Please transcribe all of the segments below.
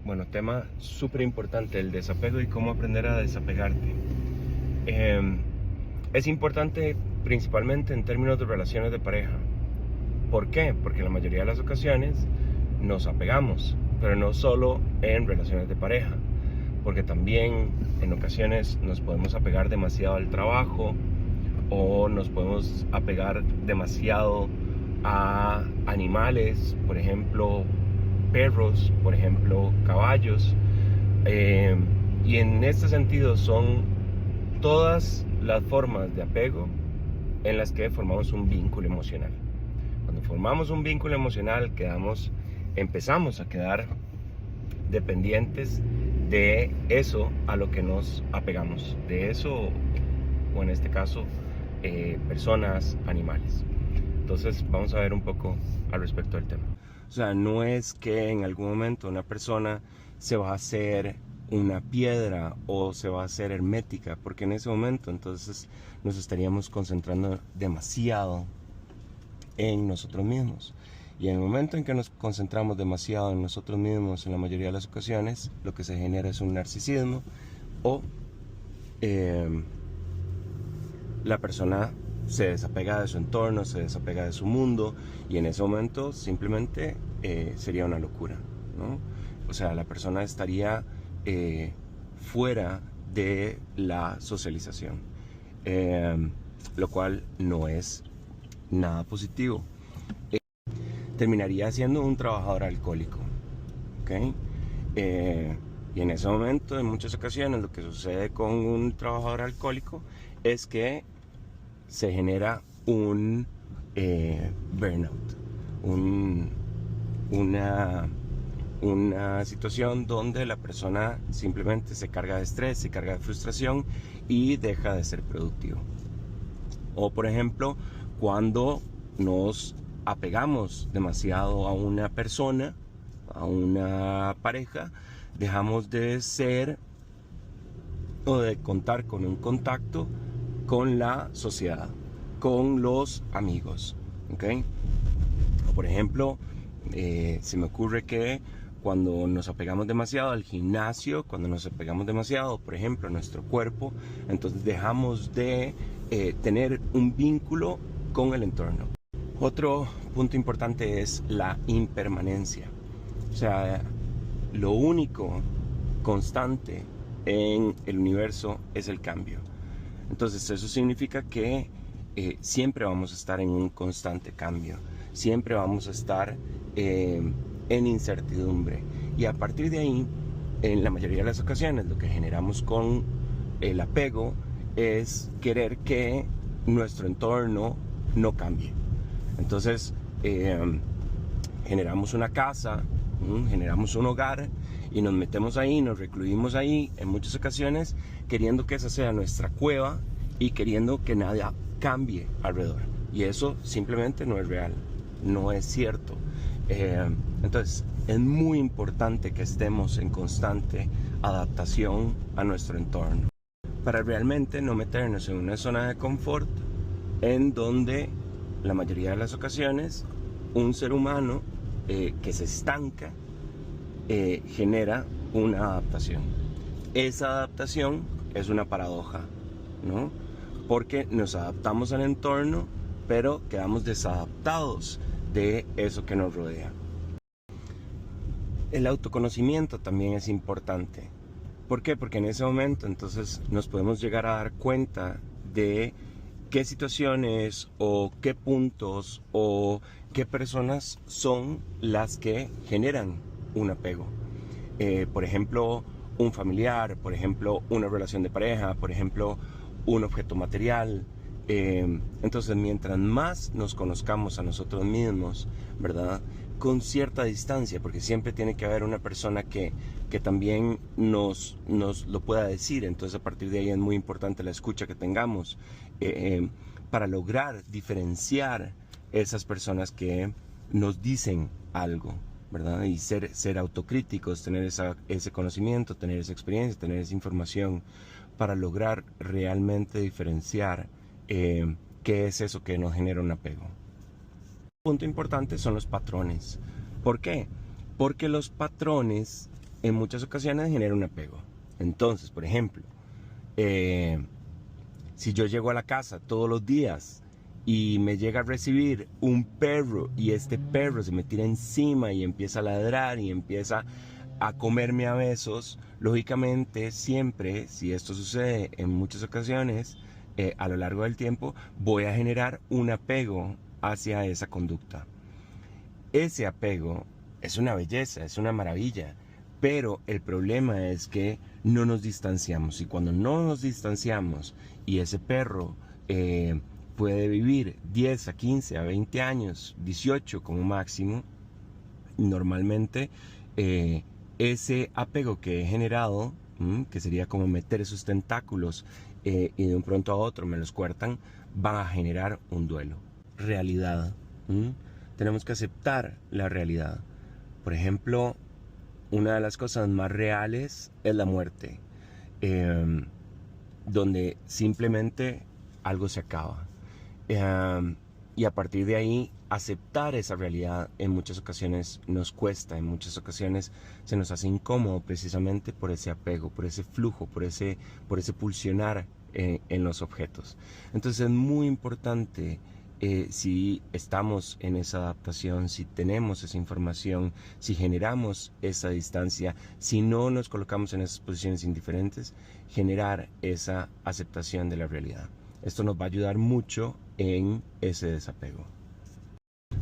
Bueno, tema súper importante, el desapego y cómo aprender a desapegarte. Eh, es importante principalmente en términos de relaciones de pareja. ¿Por qué? Porque en la mayoría de las ocasiones nos apegamos, pero no solo en relaciones de pareja, porque también en ocasiones nos podemos apegar demasiado al trabajo o nos podemos apegar demasiado a animales, por ejemplo, perros, por ejemplo, caballos. Eh, y en este sentido son todas las formas de apego en las que formamos un vínculo emocional. Cuando formamos un vínculo emocional, empezamos a quedar dependientes de eso a lo que nos apegamos, de eso, o en este caso, personas, animales. Entonces vamos a ver un poco al respecto del tema. O sea, no es que en algún momento una persona se va a hacer una piedra o se va a hacer hermética, porque en ese momento entonces nos estaríamos concentrando demasiado en nosotros mismos. Y en el momento en que nos concentramos demasiado en nosotros mismos, en la mayoría de las ocasiones, lo que se genera es un narcisismo o la persona se desapega de su entorno, se desapega de su mundo, y en ese momento simplemente sería una locura, ¿no? O sea, la persona estaría fuera de la socialización, lo cual no es nada positivo. Terminaría siendo un trabajador alcohólico, ¿ok? Y en ese momento, en muchas ocasiones, lo que sucede con un trabajador alcohólico es que se genera un burnout, una, una situación donde la persona simplemente se carga de estrés, se carga de frustración y deja de ser productivo. O por ejemplo, cuando nos apegamos demasiado a una persona, a una pareja, dejamos de ser o de contar con un contacto con la sociedad, con los amigos, ¿ok? O por ejemplo, se me ocurre que cuando nos apegamos demasiado al gimnasio, cuando nos apegamos demasiado, por ejemplo, a nuestro cuerpo, entonces dejamos de tener un vínculo con el entorno. Otro punto importante es la impermanencia. O sea, lo único constante en el universo es el cambio. Entonces eso significa que siempre vamos a estar en un constante cambio, siempre vamos a estar en incertidumbre. Y a partir de ahí, en la mayoría de las ocasiones, lo que generamos con el apego es querer que nuestro entorno no cambie. Entonces, generamos una casa, generamos un hogar y nos metemos ahí, nos recluimos ahí en muchas ocasiones queriendo que esa sea nuestra cueva y queriendo que nada cambie alrededor. Y eso simplemente no es real, no es cierto. Entonces es muy importante que estemos en constante adaptación a nuestro entorno para realmente no meternos en una zona de confort en donde la mayoría de las ocasiones un ser humano que se estanca genera una adaptación. Esa adaptación es una paradoja, ¿no? Porque nos adaptamos al entorno, pero quedamos desadaptados de eso que nos rodea. El autoconocimiento también es importante. ¿Por qué? Porque en ese momento entonces nos podemos llegar a dar cuenta de qué situaciones o qué puntos o qué personas son las que generan un apego. Por ejemplo, un familiar, por ejemplo, una relación de pareja, por ejemplo, un objeto material. Entonces, mientras más nos conozcamos a nosotros mismos, ¿verdad? Con cierta distancia, porque siempre tiene que haber una persona que también nos lo pueda decir. Entonces, a partir de ahí es muy importante la escucha que tengamos para lograr diferenciar esas personas que nos dicen algo, ¿verdad? Y ser autocríticos, tener ese conocimiento, tener esa experiencia, tener esa información para lograr realmente diferenciar qué es eso que nos genera un apego. Un punto importante son los patrones. ¿Por qué? Porque los patrones en muchas ocasiones genera un apego. Entonces, por ejemplo, si yo llego a la casa todos los días y me llega a recibir un perro y este perro se me tira encima y empieza a ladrar y empieza a comerme a besos, lógicamente siempre, si esto sucede en muchas ocasiones, a lo largo del tiempo, voy a generar un apego hacia esa conducta. Ese apego es una belleza, es una maravilla, pero el problema es que no nos distanciamos, y cuando no nos distanciamos y ese perro puede vivir 10 a 15 a 20 años, 18 como máximo, normalmente ese apego que he generado, que sería como meter esos tentáculos y de un pronto a otro me los cortan, van a generar un duelo. Realidad. Tenemos que aceptar la realidad. Por ejemplo, una de las cosas más reales es la muerte, donde simplemente algo se acaba. Y a partir de ahí, aceptar esa realidad en muchas ocasiones nos cuesta, en muchas ocasiones se nos hace incómodo precisamente por ese apego, por ese flujo, por ese pulsionar en los objetos. Entonces es muy importante, si estamos en esa adaptación, si tenemos esa información, si generamos esa distancia, si no nos colocamos en esas posiciones indiferentes, generar esa aceptación de la realidad. Esto nos va a ayudar mucho en ese desapego.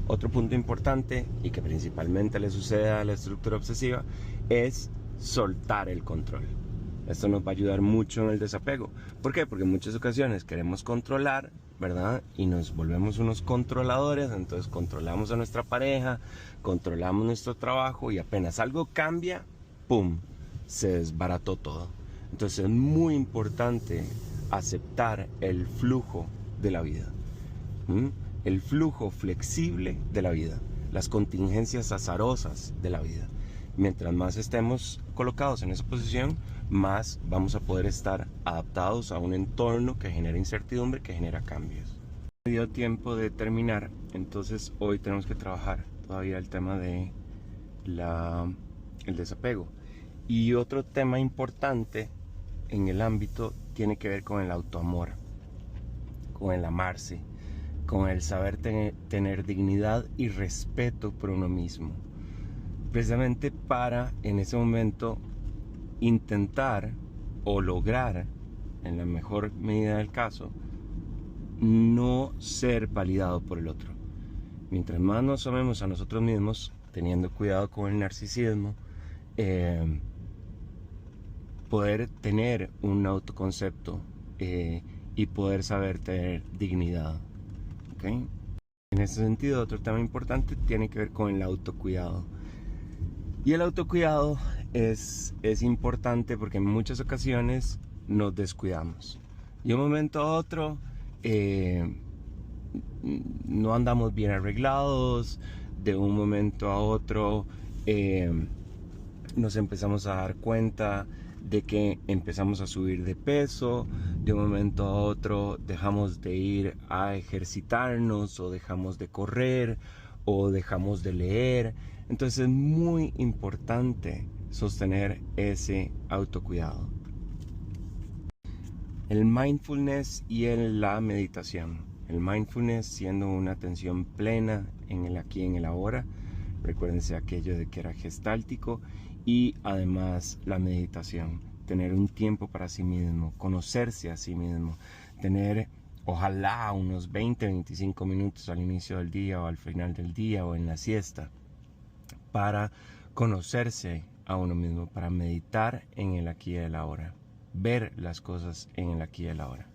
Otro punto importante, y que principalmente le sucede a la estructura obsesiva, es soltar el control. Esto nos va a ayudar mucho en el desapego. ¿Por qué? Porque en muchas ocasiones queremos controlar, ¿verdad? Y nos volvemos unos controladores, entonces controlamos a nuestra pareja, controlamos nuestro trabajo y apenas algo cambia, ¡pum!, se desbarató todo. Entonces es muy importante aceptar el flujo de la vida, el flujo flexible de la vida, las contingencias azarosas de la vida. Mientras más estemos colocados en esa posición, más vamos a poder estar adaptados a un entorno que genera incertidumbre, que genera cambios. Me dio tiempo de terminar, entonces hoy tenemos que trabajar todavía el tema de el desapego. Y otro tema importante en el ámbito tiene que ver con el autoamor, con el amarse, con el saber tener dignidad y respeto por uno mismo. Precisamente para, en ese momento, intentar o lograr, en la mejor medida del caso, no ser validado por el otro. Mientras más nos amemos a nosotros mismos, teniendo cuidado con el narcisismo, poder tener un autoconcepto y poder saber tener dignidad. ¿Okay? En ese sentido, otro tema importante tiene que ver con el autocuidado. Y el autocuidado es importante porque en muchas ocasiones nos descuidamos. Y de un momento a otro no andamos bien arreglados, de un momento a otro nos empezamos a dar cuenta de que empezamos a subir de peso, de un momento a otro dejamos de ir a ejercitarnos o dejamos de correr o dejamos de leer. Entonces es muy importante sostener ese autocuidado. El mindfulness y la meditación. El mindfulness siendo una atención plena en el aquí y en el ahora. Recuérdense aquello de que era gestáltico. Y además la meditación. Tener un tiempo para sí mismo. Conocerse a sí mismo. Tener ojalá unos 20-25 minutos al inicio del día o al final del día o en la siesta. Para conocerse a uno mismo. Para meditar en el aquí y el ahora. Ver las cosas en el aquí y el ahora.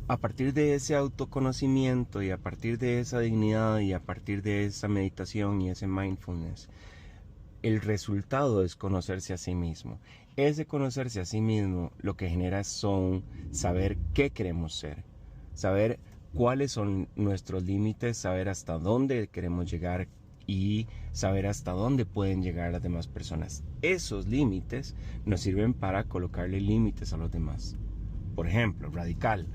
A partir de ese autoconocimiento y a partir de esa dignidad y a partir de esa meditación y ese mindfulness, el resultado es conocerse a sí mismo. Ese conocerse a sí mismo lo que genera son saber qué queremos ser, saber cuáles son nuestros límites, saber hasta dónde queremos llegar y saber hasta dónde pueden llegar las demás personas. Esos límites nos sirven para colocarle límites a los demás. Por ejemplo, radical.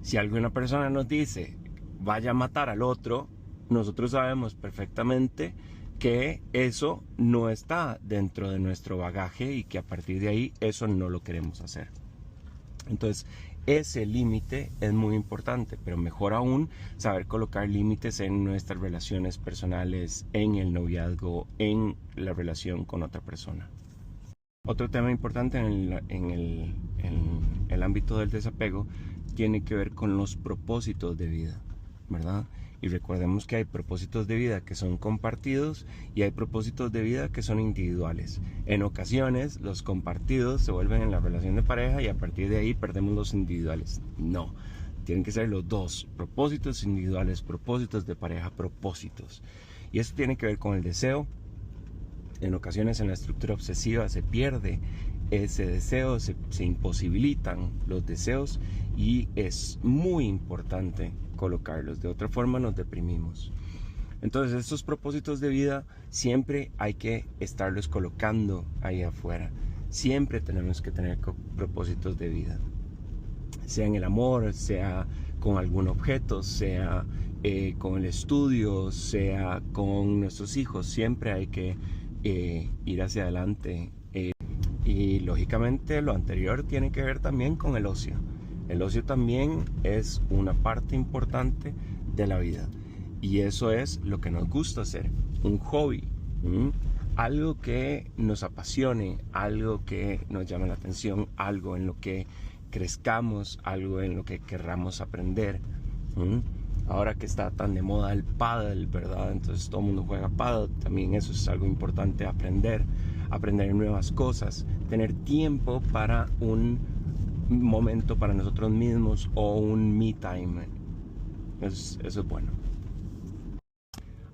Si alguna persona nos dice vaya a matar al otro, nosotros sabemos perfectamente que eso no está dentro de nuestro bagaje y que a partir de ahí eso no lo queremos hacer. Entonces, ese límite es muy importante, pero mejor aún saber colocar límites en nuestras relaciones personales, en el noviazgo, en la relación con otra persona. Otro tema importante en el ámbito del desapego tiene que ver con los propósitos de vida, ¿verdad? Y recordemos que hay propósitos de vida que son compartidos y hay propósitos de vida que son individuales. En ocasiones los compartidos se vuelven en la relación de pareja y a partir de ahí perdemos los individuales. No, tienen que ser los dos, propósitos individuales, propósitos de pareja, propósitos. Y eso tiene que ver con el deseo. En ocasiones en la estructura obsesiva se pierde ese deseo, se imposibilitan los deseos y es muy importante colocarlos, de otra forma nos deprimimos. Entonces estos propósitos de vida siempre hay que estarlos colocando ahí afuera, siempre tenemos que tener propósitos de vida, sea en el amor, sea con algún objeto, sea con el estudio, sea con nuestros hijos, siempre hay que ir hacia adelante. Y lógicamente lo anterior tiene que ver también con el ocio. El ocio también es una parte importante de la vida. Y eso es lo que nos gusta hacer, un hobby. Algo que nos apasione, algo que nos llame la atención, algo en lo que crezcamos, algo en lo que querramos aprender. Ahora que está tan de moda el pádel, ¿verdad? Entonces todo el mundo juega pádel, también eso es algo importante, aprender nuevas cosas, tener tiempo para un momento para nosotros mismos o un me time. Eso es bueno.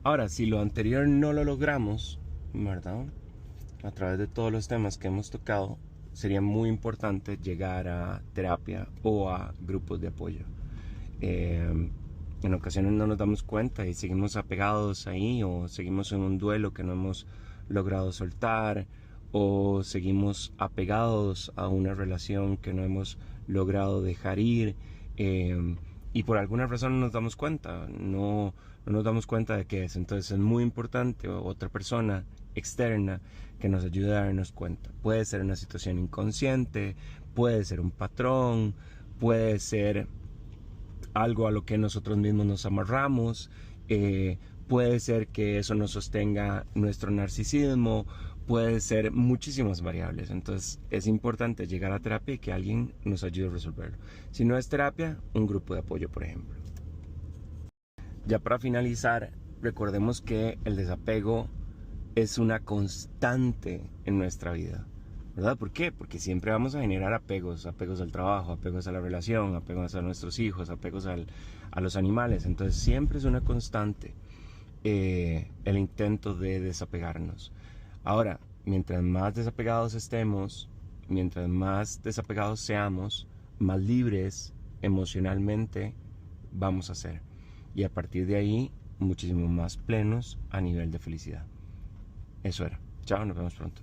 Ahora, si lo anterior no lo logramos, ¿verdad? A través de todos los temas que hemos tocado, sería muy importante llegar a terapia o a grupos de apoyo. En ocasiones no nos damos cuenta y seguimos apegados ahí, o seguimos en un duelo que no hemos logrado soltar, o seguimos apegados a una relación que no hemos logrado dejar ir, y por alguna razón no nos damos cuenta, no nos damos cuenta de qué es. Entonces es muy importante otra persona externa que nos ayude a darnos cuenta. Puede ser una situación inconsciente, puede ser un patrón, puede ser algo a lo que nosotros mismos nos amarramos, puede ser que eso nos sostenga nuestro narcisismo, puede ser muchísimas variables. Entonces es importante llegar a terapia y que alguien nos ayude a resolverlo. Si no es terapia, un grupo de apoyo, por ejemplo. Ya para finalizar, recordemos que el desapego es una constante en nuestra vida, ¿verdad? ¿Por qué? Porque siempre vamos a generar apegos al trabajo, apegos a la relación, apegos a nuestros hijos, apegos a los animales. Entonces siempre es una constante el intento de desapegarnos. Ahora, mientras más desapegados estemos, mientras más desapegados seamos, más libres emocionalmente vamos a ser. Y a partir de ahí, muchísimo más plenos a nivel de felicidad. Eso era. Chao, nos vemos pronto.